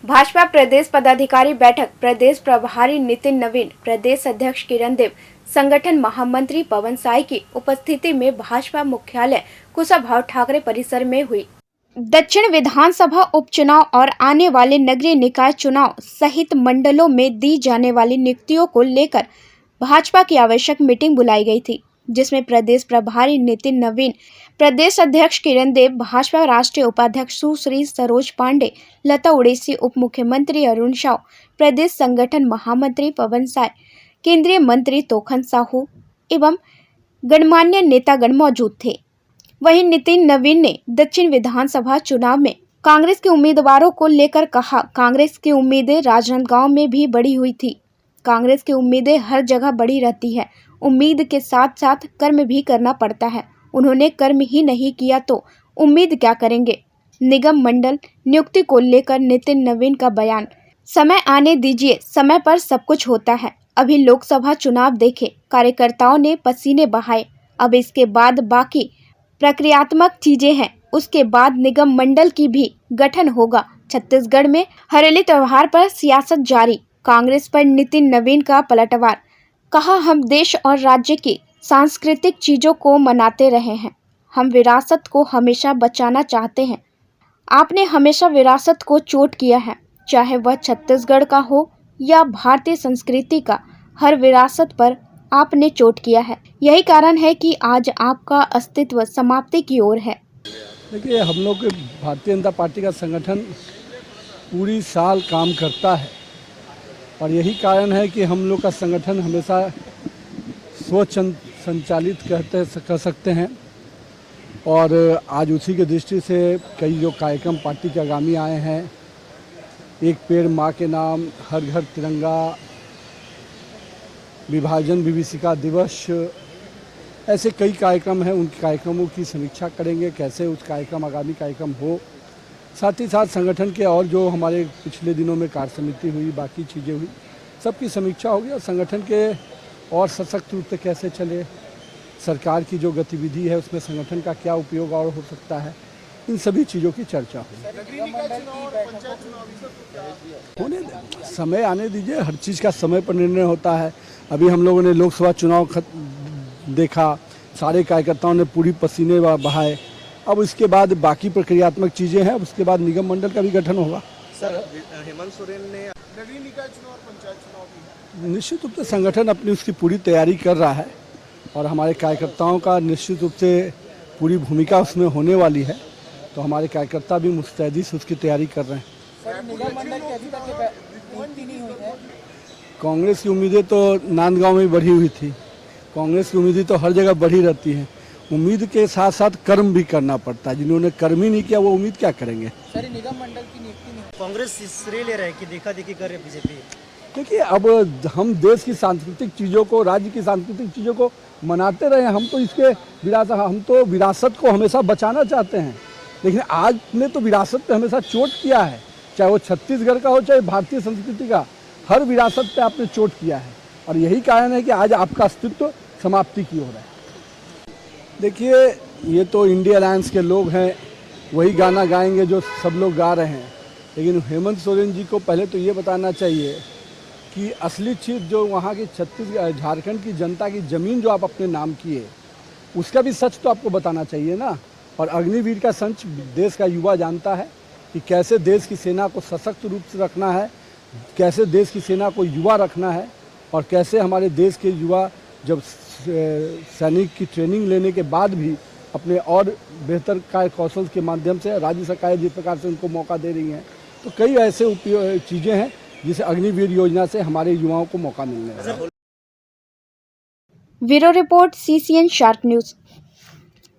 भाजपा प्रदेश पदाधिकारी बैठक। प्रदेश प्रभारी नितिन नवीन, प्रदेश अध्यक्ष किरण देव, संगठन महामंत्री पवन साय की उपस्थिति में भाजपा मुख्यालय कुशाभाऊ ठाकरे परिसर में हुई। दक्षिण विधानसभा उपचुनाव और आने वाले नगरीय निकाय चुनाव सहित मंडलों में दी जाने वाली नियुक्तियों को लेकर भाजपा की आवश्यक मीटिंग बुलाई गई थी, जिसमें प्रदेश प्रभारी नितिन नवीन, प्रदेश अध्यक्ष किरण देव, भाजपा राष्ट्रीय उपाध्यक्ष सुश्री सरोज पांडे, लता उड़ेसी, उप मुख्यमंत्री अरुण साव, प्रदेश संगठन महामंत्री पवन साय, केंद्रीय मंत्री तोखन साहू एवं गणमान्य नेतागण मौजूद थे। वहीं नितिन नवीन ने दक्षिण विधानसभा चुनाव में कांग्रेस के उम्मीदवारों को लेकर कहा, कांग्रेस की उम्मीदें राजनांदगांव में भी बढ़ी हुई थी। कांग्रेस की उम्मीदें हर जगह बढ़ी रहती है। उम्मीद के साथ साथ कर्म भी करना पड़ता है। उन्होंने कर्म ही नहीं किया तो उम्मीद क्या करेंगे। निगम मंडल नियुक्ति को लेकर नितिन नवीन का बयान, समय आने दीजिए, समय पर सब कुछ होता है। अभी लोकसभा चुनाव देखे, कार्यकर्ताओं ने पसीने बहाए, अब इसके बाद बाकी प्रक्रियात्मक चीजें हैं, उसके बाद निगम मंडल की भी गठन होगा। छत्तीसगढ़ में हरेली त्योहार पर सियासत जारी, कांग्रेस पर नितिन नवीन का पलटवार, कहा हम देश और राज्य की सांस्कृतिक चीजों को मनाते रहे हैं, हम विरासत को हमेशा बचाना चाहते हैं। आपने हमेशा विरासत को चोट किया है, चाहे वह छत्तीसगढ़ का हो या भारतीय संस्कृति का, हर विरासत पर आपने चोट किया है। यही कारण है कि आज आपका अस्तित्व समाप्ति की ओर है। देखिए, हम लोग भारतीय जनता पार्टी का संगठन पूरी साल काम करता है और यही कारण है कि हम लोग का संगठन हमेशा स्वसंचालित कह सकते हैं। और आज उसी के दृष्टि से कई जो कार्यक्रम पार्टी के आगामी आए हैं, एक पेड़ माँ के नाम, हर घर तिरंगा, विभाजन विभीषिका दिवस, ऐसे कई कार्यक्रम हैं। उन कार्यक्रमों की समीक्षा करेंगे, कैसे उस कार्यक्रम आगामी कार्यक्रम हो। साथ ही साथ संगठन के और जो हमारे पिछले दिनों में कार्य समिति हुई, बाकी चीज़ें हुई, सबकी समीक्षा होगी और संगठन के और सशक्त रूप से कैसे चले, सरकार की जो गतिविधि है उसमें संगठन का क्या उपयोग और हो सकता है, इन सभी चीज़ों की चर्चा होगी। होने समय आने दीजिए, हर चीज़ का समय पर निर्णय होता है। अभी हम लोगों ने लोकसभा चुनाव देखा, सारे कार्यकर्ताओं ने पूरी पसीने बहाए। अब इसके बाद बाकी प्रक्रियात्मक चीज़ें हैं, उसके बाद निगम मंडल का भी गठन होगा। सर, हेमंत सोरेन ने नगरीय निकाय चुनाव और पंचायत चुनाव भी निश्चित रूप से संगठन अपनी उसकी पूरी तैयारी कर रहा है और हमारे कार्यकर्ताओं का निश्चित रूप से पूरी भूमिका उसमें होने वाली है, तो हमारे कार्यकर्ता भी मुस्तैदी से उसकी तैयारी कर रहे हैं। सर, निगम मंडल की अभी तक नियुक्ति नहीं हुई है। कांग्रेस की उम्मीदें तो नांदगांव में बढ़ी हुई थी। कांग्रेस की उम्मीदें तो हर जगह बढ़ी रहती हैं। उम्मीद के साथ साथ कर्म भी करना पड़ता है। जिन्होंने कर्म ही नहीं किया वो उम्मीद क्या करेंगे। सर, निगम मंडल की नियुक्ति नहीं, कांग्रेस श्रेय ले रहा है कि देखा देखी कर रही बीजेपी। देखिए, अब हम देश की सांस्कृतिक चीज़ों को, राज्य की सांस्कृतिक चीज़ों को मनाते रहे। हम तो विरासत को हमेशा बचाना चाहते हैं, लेकिन आज ने तो विरासत पे हमेशा चोट किया है, चाहे वो छत्तीसगढ़ का हो चाहे भारतीय संस्कृति का, हर विरासत पे आपने चोट किया है और यही कारण है कि आज आपका अस्तित्व समाप्ति की ओर है। देखिए, ये तो इंडिया अलायंस के लोग हैं, वही गाना गाएंगे जो सब लोग गा रहे हैं, लेकिन हेमंत सोरेन जी को पहले तो ये बताना चाहिए कि असली चीज़ जो वहाँ की झारखंड की जनता की ज़मीन जो आप अपने नाम किए, उसका भी सच तो आपको बताना चाहिए ना। और अग्निवीर का संच देश का युवा जानता है कि कैसे देश की सेना को सशक्त रूप से रखना है, कैसे देश की सेना को युवा रखना है और कैसे हमारे देश के युवा जब सैनिक की ट्रेनिंग लेने के बाद भी अपने और बेहतर कार्य कौशल के माध्यम से राज्य सरकार जिस प्रकार से उनको मौका दे रही हैं, तो कई ऐसे चीज़ें हैं जिसे अग्निवीर योजना से हमारे युवाओं को मौका मिलने वाला है। Bureau report, CCN sharp news.